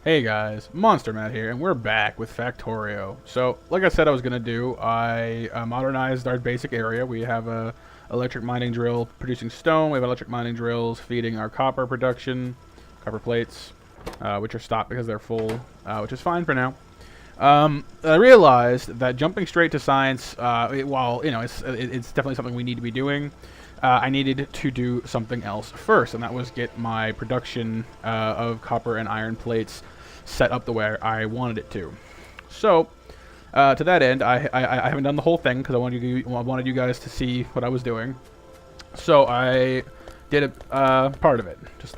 Hey guys, MonsterMatt here, and we're back with Factorio. So, like I said I was going to do, I modernized our basic area. We have a electric mining drill producing stone, we have electric mining drills feeding our copper production, copper plates, which are stopped because they're full, which is fine for now. I realized that jumping straight to science, while it's definitely something we need to be doing, I needed to do something else first, and that was get my production of copper and iron plates set up the way I wanted it to. So, to that end, I haven't done the whole thing because I wanted you guys to see what I was doing. So I did a part of it, just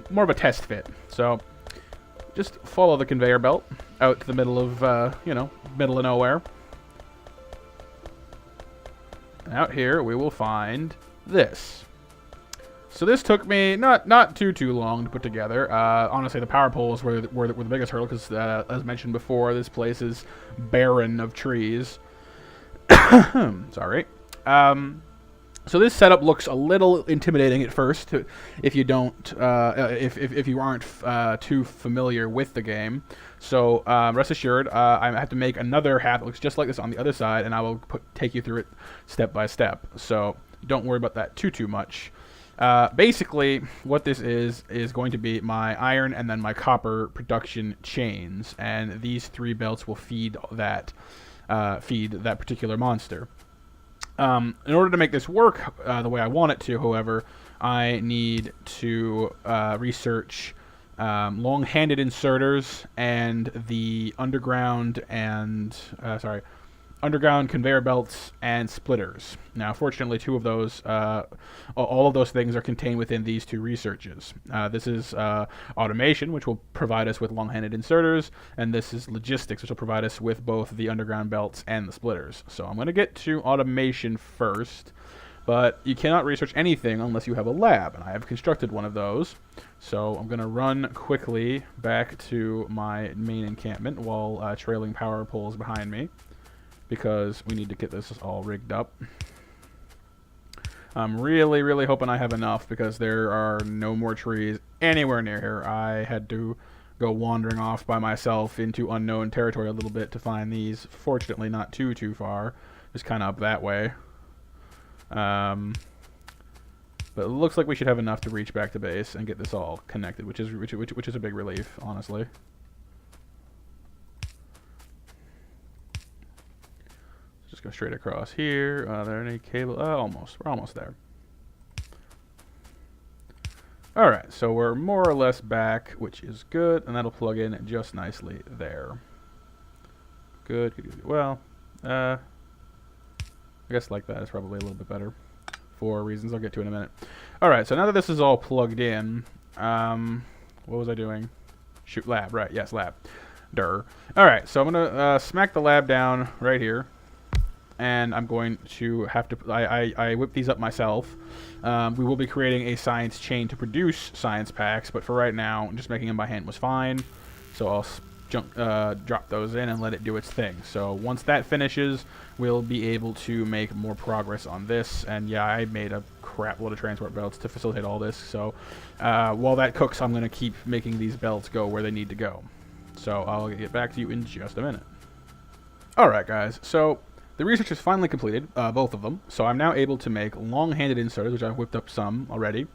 more of a test fit. So just follow the conveyor belt out to the middle of, middle of nowhere. And out here, we will find this. So this took me not too long to put together. Honestly, the power poles were the biggest hurdle because, as mentioned before, this place is barren of trees. Sorry. So this setup looks a little intimidating at first, if you don't, if you aren't too familiar with the game. So rest assured, I have to make another half that looks just like this on the other side, and I will take you through it step by step. So don't worry about that too much. Basically, what this is going to be my iron and then my copper production chains, and these three belts will feed that particular monster. In order to make this work the way I want it to, however, I need to research long-handed inserters and the underground conveyor belts and splitters. Now, fortunately, two of those, all of those things are contained within these two researches. This is automation, which will provide us with long-handed inserters, and this is logistics, which will provide us with both the underground belts and the splitters. So I'm going to get to automation first, but you cannot research anything unless you have a lab, and I have constructed one of those. So I'm going to run quickly back to my main encampment while trailing power poles behind me, because we need to get this all rigged up. I'm really hoping I have enough, because there are no more trees anywhere near here. I had to go wandering off by myself into unknown territory a little bit to find these. Fortunately, not too far. Just kind of up that way. But it looks like we should have enough to reach back to base and get this all connected, which is a big relief, honestly. Just go straight across here. Are there any cable? Almost. We're almost there. Alright, so we're more or less back, which is good, and that'll plug in just nicely there. Good. Well, I guess like that is probably a little bit better, for reasons I'll get to in a minute. Alright, so now that this is all plugged in, what was I doing? Shoot, lab, right, yes, lab. Durr. Alright, so I'm going to smack the lab down right here. And I'm going to have to, I whip these up myself. We will be creating a science chain to produce science packs, but for right now, just making them by hand was fine. So I'll drop those in and let it do its thing. So once that finishes, we'll be able to make more progress on this. And yeah, I made a crap load of transport belts to facilitate all this. So while that cooks, I'm going to keep making these belts go where they need to go. So I'll get back to you in just a minute. Alright guys, so the research is finally completed, both of them, so I'm now able to make long-handed inserters, which I've whipped up some already,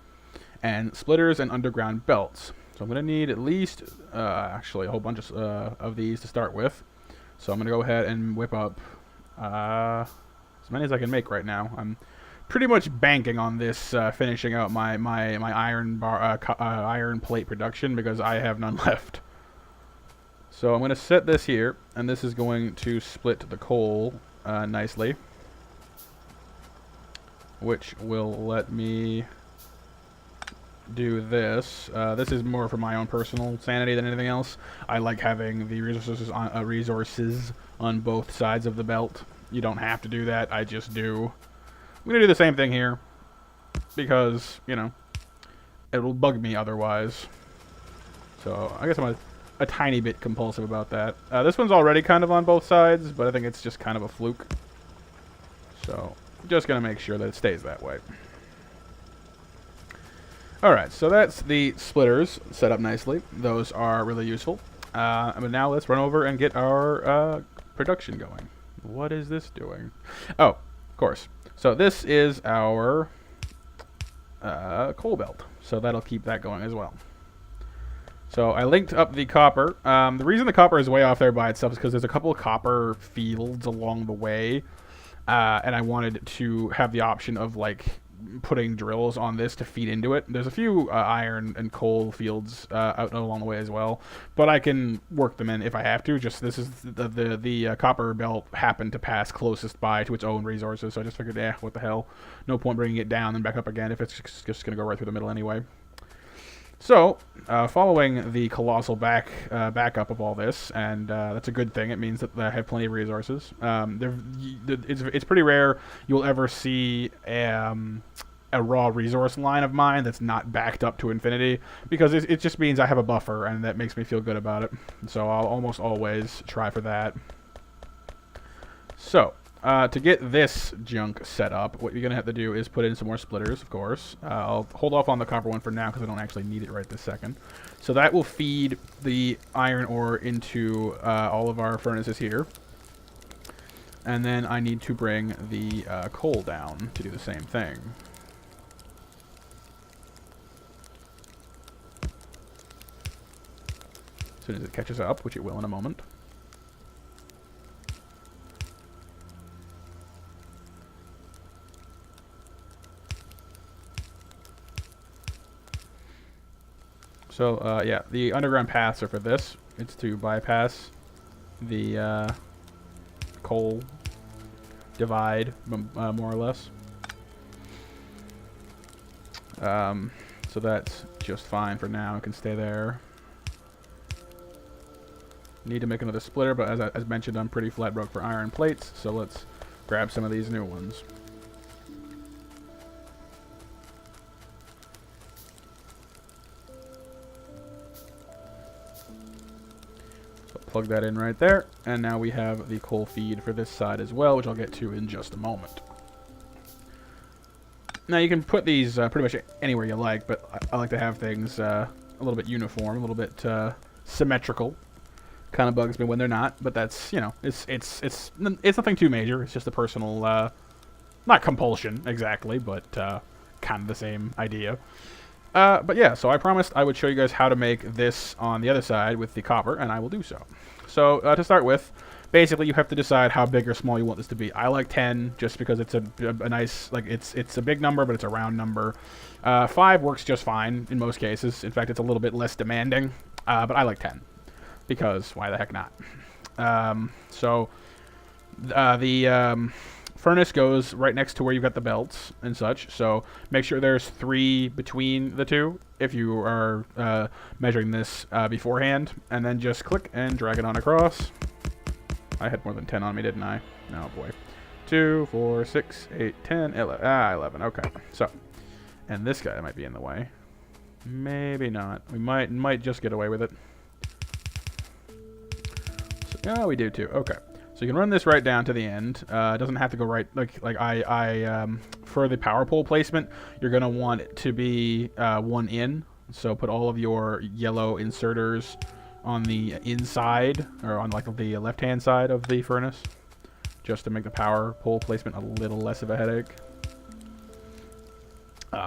and splitters and underground belts. So I'm going to need at least, actually, a whole bunch of these to start with. So I'm going to go ahead and whip up as many as I can make right now. I'm pretty much banking on this finishing out my iron plate production, because I have none left. So I'm going to set this here, and this is going to split the coal nicely, which will let me do this. This is more for my own personal sanity than anything else. I like having the resources on both sides of the belt. You don't have to do that, I just do. I'm going to do the same thing here, because, you know, it will bug me otherwise. So I guess I'm a tiny bit compulsive about that. This one's already kind of on both sides, but I think it's just kind of a fluke. So, just going to make sure that it stays that way. Alright, so that's the splitters set up nicely. Those are really useful. But now let's run over and get our production going. What is this doing? Oh, of course. So this is our coal belt. So that'll keep that going as well. So I linked up the copper. The reason the copper is way off there by itself is because there's a couple of copper fields along the way. And I wanted to have the option of like putting drills on this to feed into it. There's a few iron and coal fields out along the way as well, but I can work them in if I have to. Just this is the copper belt happened to pass closest by to its own resources, so I just figured, what the hell, no point bringing it down and back up again if it's just gonna go right through the middle anyway. So, following the colossal backup of all this, and that's a good thing. It means that I have plenty of resources. It's pretty rare you'll ever see a raw resource line of mine that's not backed up to infinity, because it just means I have a buffer, and that makes me feel good about it. So I'll almost always try for that. So, to get this junk set up, what you're going to have to do is put in some more splitters, of course. I'll hold off on the copper one for now because I don't actually need it right this second. So that will feed the iron ore into all of our furnaces here. And then I need to bring the coal down to do the same thing. As soon as it catches up, which it will in a moment. So, yeah, the underground paths are for this. It's to bypass the coal divide, more or less. So that's just fine for now. It can stay there. Need to make another splitter, but as mentioned, I'm pretty flat broke for iron plates, so let's grab some of these new ones. Plug that in right there, and now we have the coal feed for this side as well, which I'll get to in just a moment. Now you can put these pretty much anywhere you like, but I like to have things a little bit uniform, a little bit symmetrical. Kind of bugs me when they're not, but that's, you know, it's nothing too major. It's just a personal, not compulsion exactly, but kind of the same idea. But yeah, so I promised I would show you guys how to make this on the other side with the copper, and I will do so. So, to start with, basically you have to decide how big or small you want this to be. I like 10, just because it's a nice, like, it's a big number, but it's a round number. 5 works just fine in most cases. In fact, it's a little bit less demanding, but I like 10, because why the heck not? The furnace goes right next to where you've got the belts and such, so make sure there's 3 between the two if you are measuring this beforehand, and then just click and drag it on across. I had more than 10 on me, didn't I? Oh boy. 2, 4, 6, 8, 10, 11. 11. Okay. So, and this guy might be in the way. Maybe not. We might just get away with it. So, yeah, we do too. Okay. So you can run this right down to the end. It doesn't have to go right, for the power pole placement, you're going to want it to be 1 in. So put all of your yellow inserters on the inside, or on like the left-hand side of the furnace, just to make the power pole placement a little less of a headache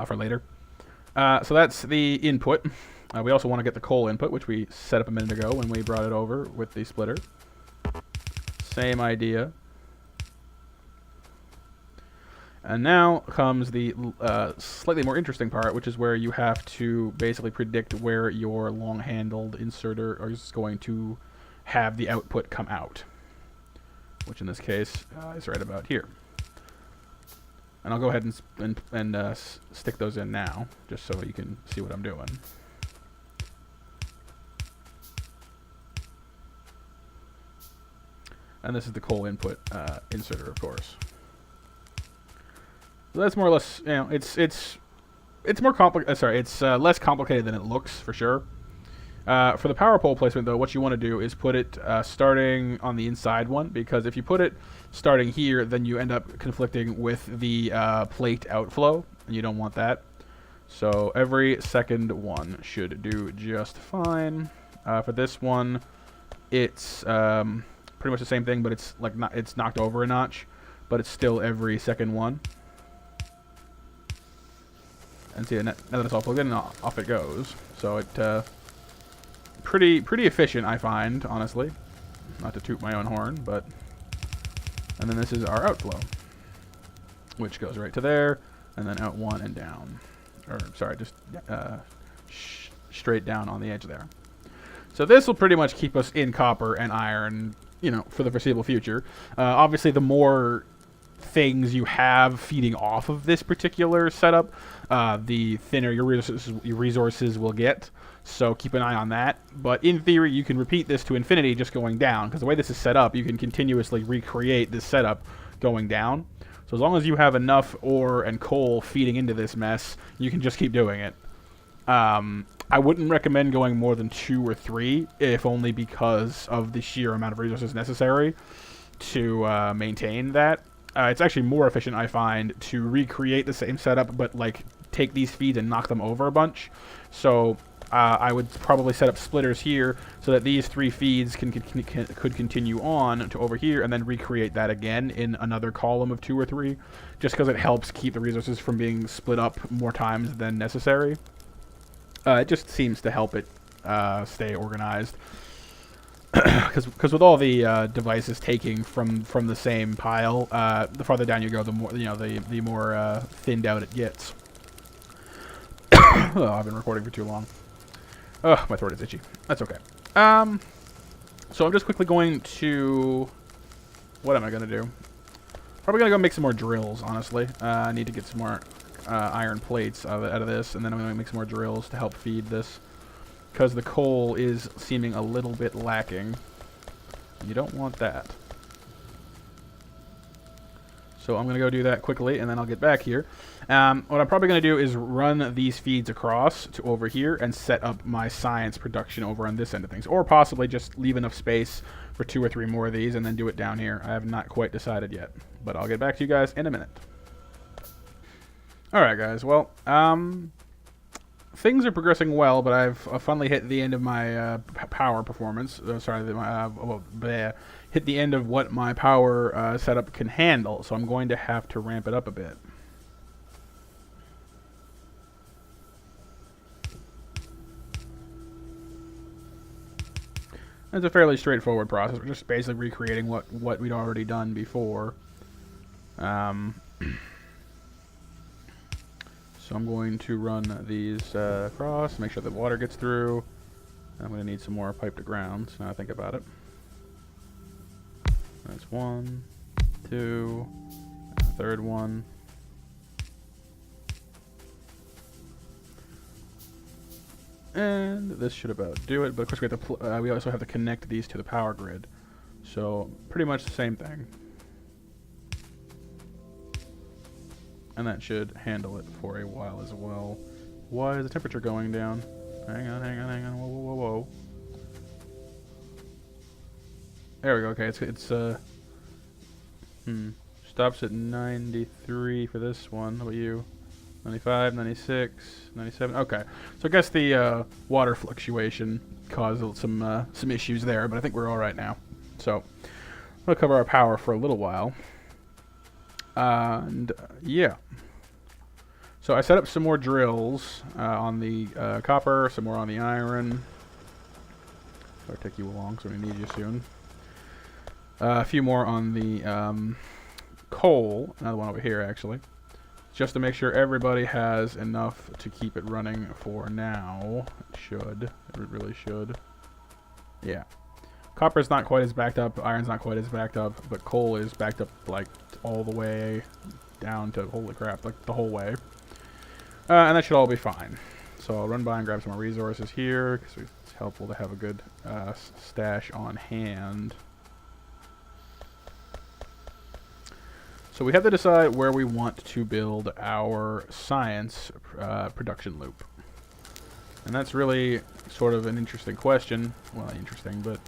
for later. So that's the input. We also want to get the coal input, which we set up a minute ago when we brought it over with the splitter. Same idea. And now comes the slightly more interesting part, which is where you have to basically predict where your long-handled inserter is going to have the output come out, which in this case is right about here. And I'll go ahead and stick those in now, just so you can see what I'm doing. And this is the coal input inserter, of course. So that's more or less, you know, it's more complicated. Sorry, it's less complicated than it looks, for sure. For the power pole placement, though, what you want to do is put it starting on the inside one, because if you put it starting here, then you end up conflicting with the plate outflow, and you don't want that. So every second one should do just fine. For this one, it's pretty much the same thing, but it's like it's knocked over a notch, but it's still every second one. And see, now that it's all plugged in, off it goes. So it pretty efficient, I find, honestly. Not to toot my own horn, but. And then this is our outflow, which goes right to there, and then out one and down. Or, sorry, just straight down on the edge there. So this will pretty much keep us in copper and iron, you know, for the foreseeable future. Obviously, the more things you have feeding off of this particular setup, the thinner your resources will get. So keep an eye on that. But in theory, you can repeat this to infinity just going down, because the way this is set up, you can continuously recreate this setup going down. So as long as you have enough ore and coal feeding into this mess, you can just keep doing it. I wouldn't recommend going more than 2 or 3, if only because of the sheer amount of resources necessary to maintain that. It's actually more efficient, I find, to recreate the same setup, but like take these feeds and knock them over a bunch. So I would probably set up splitters here so that these 3 feeds could continue on to over here, and then recreate that again in another column of 2 or 3, just because it helps keep the resources from being split up more times than necessary. It just seems to help it stay organized. Because with all the devices taking from the same pile, the farther down you go, the more the more thinned out it gets. Oh, I've been recording for too long. Oh, my throat is itchy. That's okay. So I'm just quickly going to. What am I gonna do? Probably gonna go make some more drills. Honestly, I need to get some more iron plates out of this, and then I'm gonna make some more drills to help feed this. Because the coal is seeming a little bit lacking. You don't want that. So I'm going to go do that quickly, and then I'll get back here. What I'm probably going to do is run these feeds across to over here and set up my science production over on this end of things. Or possibly just leave enough space for 2 or 3 more of these and then do it down here. I have not quite decided yet. But I'll get back to you guys in a minute. Alright guys, well, things are progressing well, but I've finally hit the end of my power performance. Hit the end of what my power setup can handle, so I'm going to have to ramp it up a bit. It's a fairly straightforward process. We're just basically recreating what we'd already done before. So I'm going to run these across, make sure that water gets through. I'm going to need some more pipe to ground, so now I think about it. That's 1, 2, and the third one. And this should about do it, but of course we have to we also have to connect these to the power grid. So pretty much the same thing. And that should handle it for a while as well. Why is the temperature going down? Hang on, hang on, hang on. Whoa, whoa, whoa, whoa. There we go. Okay, it's stops at 93 for this one. How about you? 95, 96, 97. Okay, so I guess the water fluctuation caused some issues there, but I think we're all right now. So we'll cover our power for a little while. And yeah, so I set up some more drills on the copper, some more on the iron. I'll take you along, so we need you soon. A few more on the coal, another one over here actually, just to make sure everybody has enough to keep it running for now. It should, it really should. Yeah. Copper's not quite as backed up, iron's not quite as backed up, but coal is backed up like all the way down to, holy crap, like the whole way. And that should all be fine. So I'll run by and grab some more resources here, because it's helpful to have a good stash on hand. So we have to decide where we want to build our science production loop. And that's really sort of an interesting question. Well, not interesting, but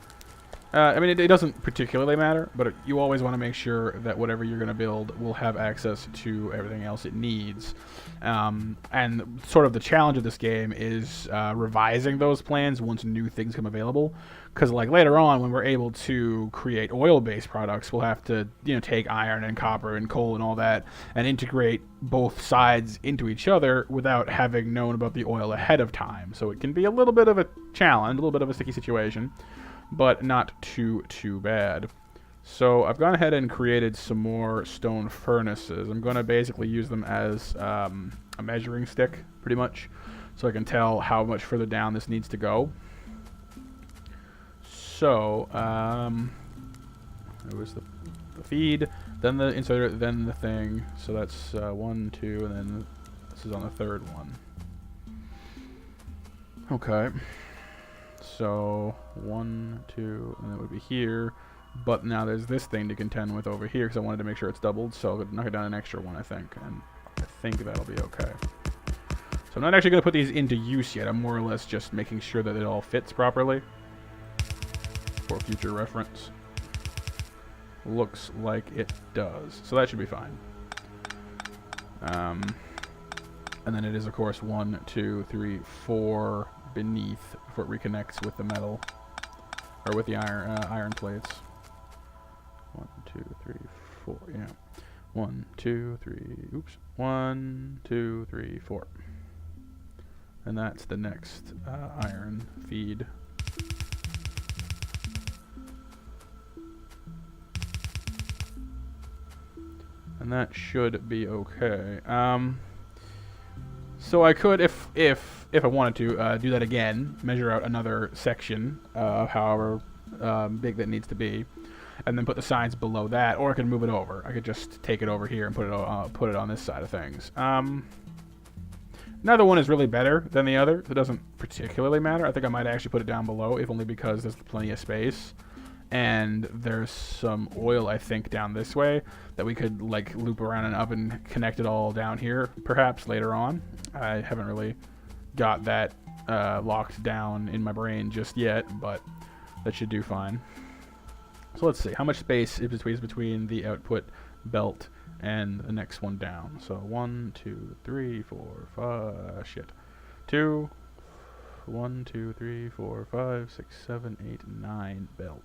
I mean, it doesn't particularly matter, but you always want to make sure that whatever you're going to build will have access to everything else it needs. And sort of the challenge of this game is revising those plans once new things come available. Because like later on, when we're able to create oil-based products, we'll have to take iron and copper and coal and all that and integrate both sides into each other without having known about the oil ahead of time. So it can be a little bit of a challenge, a little bit of a sticky situation, but not too bad. So I've gone ahead and created some more stone furnaces. I'm going to basically use them as a measuring stick, pretty much, so I can tell how much further down this needs to go. So, it was the feed, then the inserter, then the thing. So that's 1, 2, and then this is on the third one. Okay. So 1, 2, and it would be here. But now there's this thing to contend with over here because I wanted to make sure it's doubled. So I'll knock it down an extra one, I think, and I think that'll be okay. So I'm not actually going to put these into use yet. I'm more or less just making sure that it all fits properly for future reference. Looks like it does. So that should be fine. And then it is, of course, 1, 2, 3, 4 beneath before it reconnects with the metal, or with the iron plates. 1, 2, 3, 4. Yeah. 1, 2, 3. Oops. 1, 2, 3, 4. And that's the next iron feed. And that should be okay. So I could, if I wanted to, do that again, measure out another section, however big that needs to be, and then put the signs below that, or I could move it over. I could just take it over here and put it on this side of things. Neither one is really better than the other. It doesn't particularly matter. I think I might actually put it down below, if only because there's plenty of space. And there's some oil, I think, down this way that we could like loop around an oven, connect it all down here, perhaps later on. I haven't really got that locked down in my brain just yet, but that should do fine. So let's see, how much space is between the output belt and the next one down. So 1, 2, 3, 4, 5, shit. 2, 1, 2, 3, 4, 5, 6, 7, 8, 9 belt.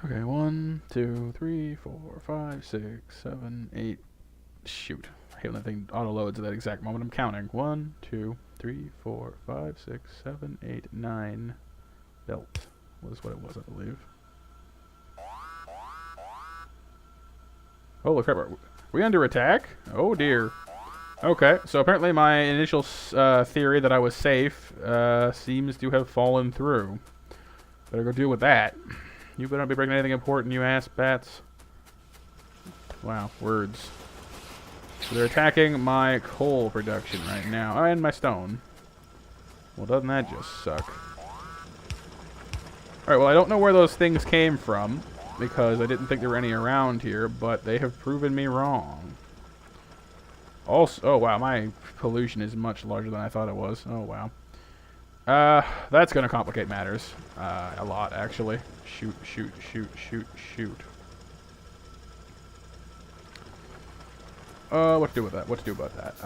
Okay, 1, 2, 3, 4, 5, 6, 7, 8. Shoot. I hate when that thing auto-loads at that exact moment. I'm counting. 1, 2, 3, 4, 5, 6, 7, 8, 9. Belt was what it was, I believe. Holy crap. Are we under attack? Oh, dear. Okay, so apparently my initial theory that I was safe seems to have fallen through. Better go deal with that. You better not be breaking anything important, you ass bats. Wow, words. So they're attacking my coal production right now. Oh, and my stone. Well, doesn't that just suck? Alright, well, I don't know where those things came from, because I didn't think there were any around here, but they have proven me wrong. Also, oh wow, my pollution is much larger than I thought it was. Oh wow. That's gonna complicate matters. A lot, actually. Shoot, shoot, shoot, shoot, shoot. What to do with that? What to do about that?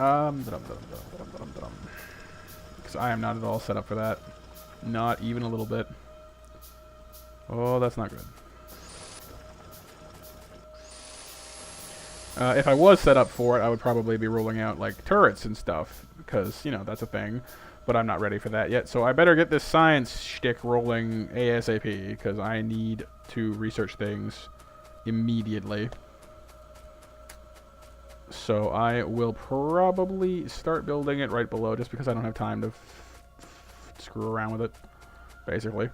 Because I am not at all set up for that. Not even a little bit. Oh, that's not good. If I was set up for it, I would probably be rolling out, like, turrets and stuff, because, you know, that's a thing. But I'm not ready for that yet, so I better get this science shtick rolling ASAP, because I need to research things immediately. So I will probably start building it right below, just because I don't have time to screw around with it, basically.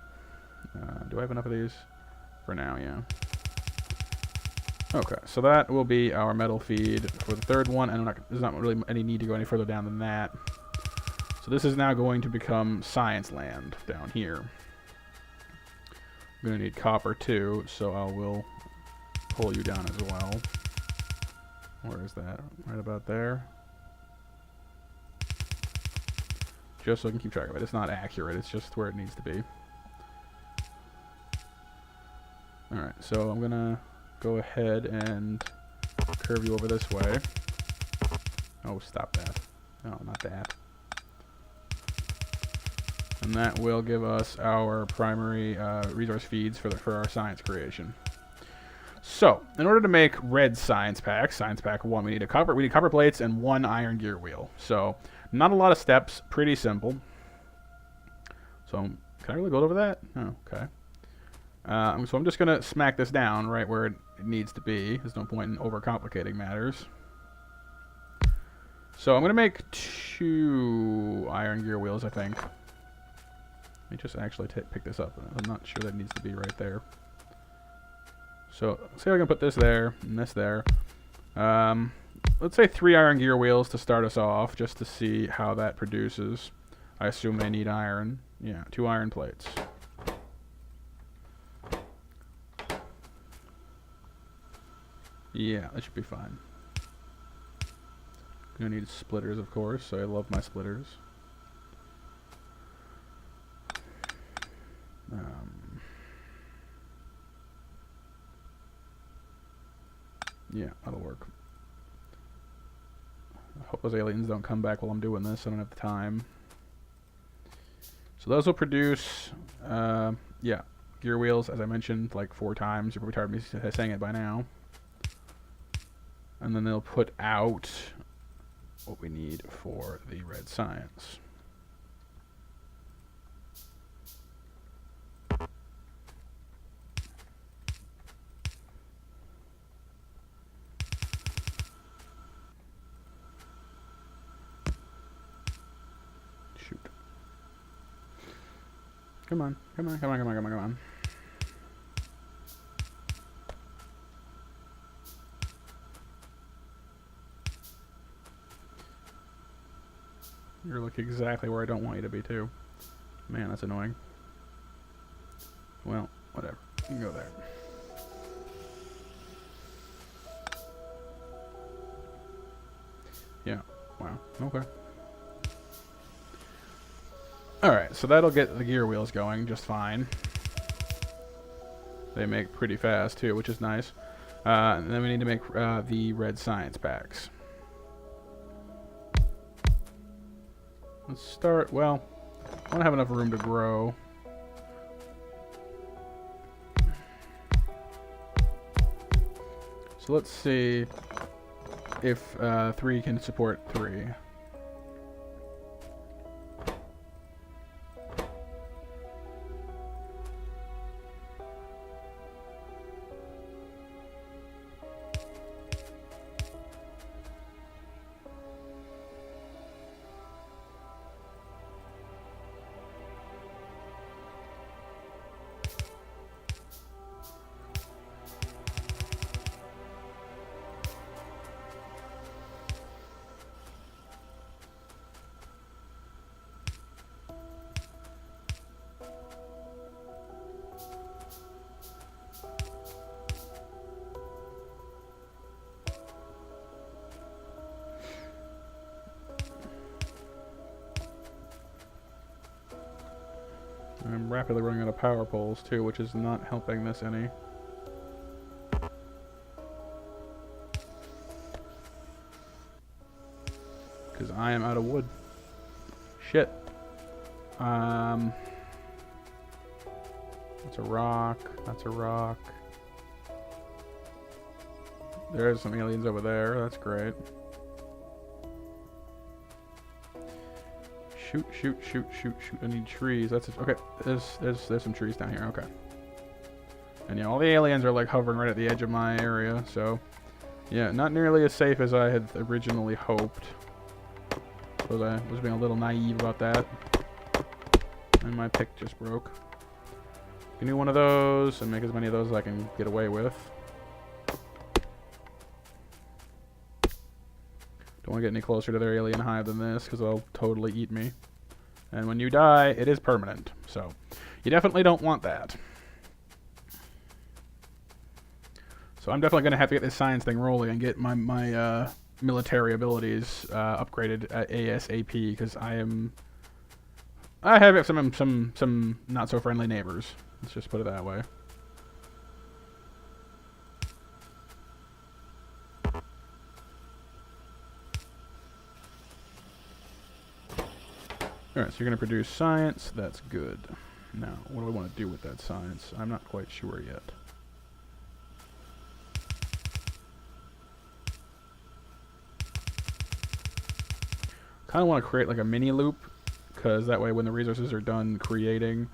Do I have enough of these? For now, yeah. Okay, so that will be our metal feed for the third one, and there's not really any need to go any further down than that. So this is now going to become science land down here. I'm going to need copper too, so I will pull you down as well. Where is that? Right about there. Just so I can keep track of it. It's not accurate, it's just where it needs to be. Alright, so I'm gonna go ahead and curve you over this way. Oh, stop that. No, not that. And that will give us our primary resource feeds for our science creation. So, in order to make red science pack 1, we need copper plates and 1 iron gear wheel. So, not a lot of steps, pretty simple. So, can I really build over that? Oh, okay. So I'm just going to smack this down right where it needs to be. There's no point in overcomplicating matters. So I'm going to make 2 iron gear wheels, I think. Let me just actually pick this up. I'm not sure that needs to be right there. So, say I can put this there, and this there. Let's say 3 iron gear wheels to start us off, just to see how that produces. I assume they need iron. Yeah, 2 iron plates. Yeah, that should be fine. Gonna need splitters, of course, so I love my splitters. Yeah, that'll work. I hope those aliens don't come back while I'm doing this. I don't have the time. So those will produce, yeah, gear wheels, as I mentioned, like 4 times. You're probably tired of me saying it by now. And then they'll put out what we need for the red science. Shoot. Come on, come on, come on, come on, come on, come on. You're like exactly where I don't want you to be, too. Man, that's annoying. Well, whatever. You can go there. Yeah. Wow. Okay. Alright, so that'll get the gear wheels going just fine. They make pretty fast, too, which is nice. And then we need to make the red science packs. Let's start, well, I don't have enough room to grow. So let's see if 3 can support 3. I'm rapidly running out of power poles too, which is not helping this any. Because I am out of wood. Shit. That's a rock. That's a rock. There's some aliens over there. That's great. Shoot, shoot, shoot, shoot, shoot. I need trees. That's okay. There's some trees down here. Okay. And yeah, all the aliens are like hovering right at the edge of my area. So, yeah, not nearly as safe as I had originally hoped. Suppose I was being a little naive about that. And my pick just broke. Give me one of those and make as many of those as I can get away with. Don't want to get any closer to their alien hive than this, because they'll totally eat me. And when you die, it is permanent. So, you definitely don't want that. So I'm definitely going to have to get this science thing rolling and get my military abilities upgraded at ASAP, because I have some not so friendly neighbors. Let's just put it that way. Alright, so you're going to produce science. That's good. Now, what do we want to do with that science? I'm not quite sure yet. Kind of want to create like a mini loop, because that way when the resources are done creating,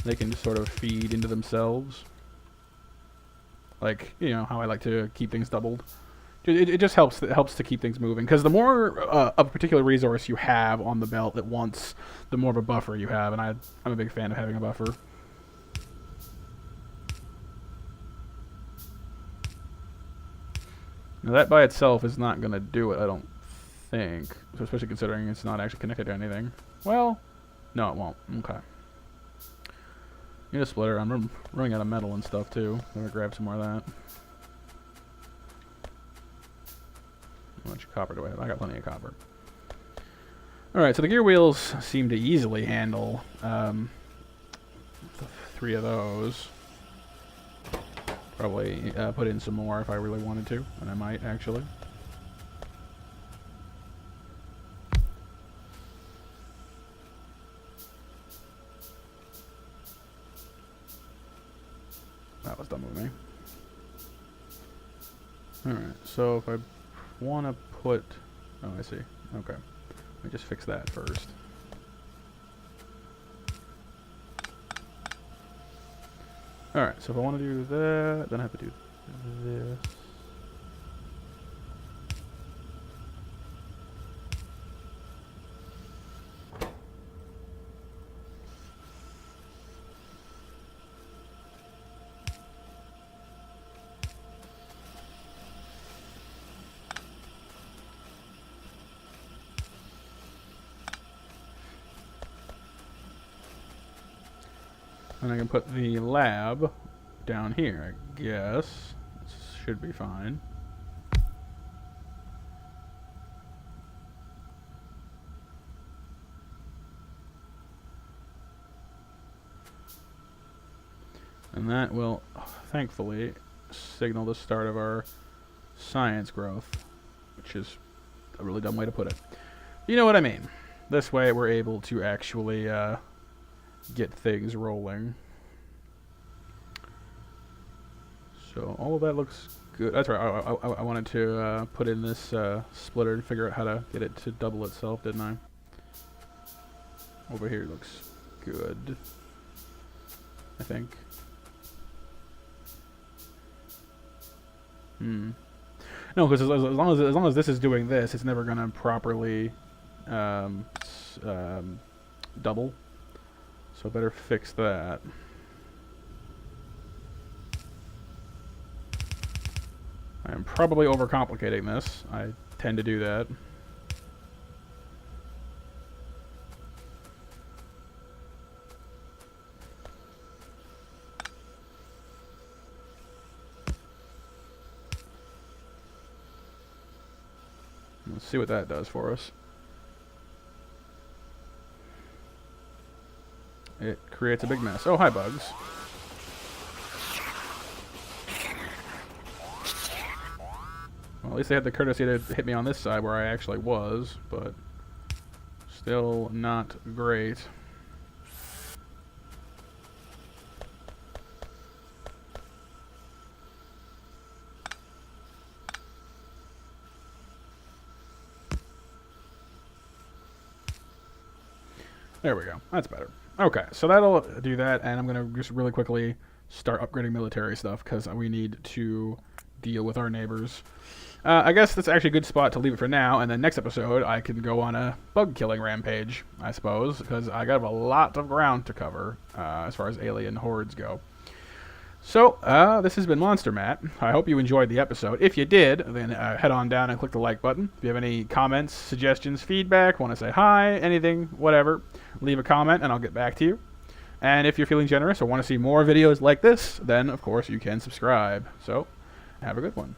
they can just sort of feed into themselves. Like, you know, how I like to keep things doubled. It just helps. It helps to keep things moving, because the more of a particular resource you have on the belt at once, the more of a buffer you have, and I'm a big fan of having a buffer. Now that by itself is not going to do it, I don't think, so especially considering it's not actually connected to anything. Well, no, it won't. Okay. Need a splitter. I'm running out of metal and stuff too. I'm gonna grab some more of that. How much copper do I have? I got plenty of copper. Alright, so the gear wheels seem to easily handle the 3 of those. Probably put in some more if I really wanted to, and I might actually. That was dumb of me. Alright, so if I want to put... Oh, I see. Okay. Let me just fix that first. Alright, so if I want to do that, then I have to do this. And I can put the lab down here, I guess. This should be fine. And that will, thankfully, signal the start of our science growth, which is a really dumb way to put it. You know what I mean. This way we're able to actually get things rolling. So all of that looks good. That's right. I wanted to put in this splitter and figure out how to get it to double itself, didn't I? Over here looks good, I think. No, because as long as this is doing this, it's never gonna properly double. So I better fix that. I am probably overcomplicating this. I tend to do that. Let's see what that does for us. It creates a big mess. Oh, hi, bugs. Well, at least they had the courtesy to hit me on this side where I actually was, but still not great. There we go. That's better. Okay, so that'll do that, and I'm going to just really quickly start upgrading military stuff, because we need to deal with our neighbors. I guess that's actually a good spot to leave it for now, and then next episode I can go on a bug-killing rampage, I suppose, because I got a lot of ground to cover as far as alien hordes go. So, this has been MonsterMatt. I hope you enjoyed the episode. If you did, then head on down and click the like button. If you have any comments, suggestions, feedback, want to say hi, anything, whatever, leave a comment and I'll get back to you. And if you're feeling generous or want to see more videos like this, then, of course, you can subscribe. So, have a good one.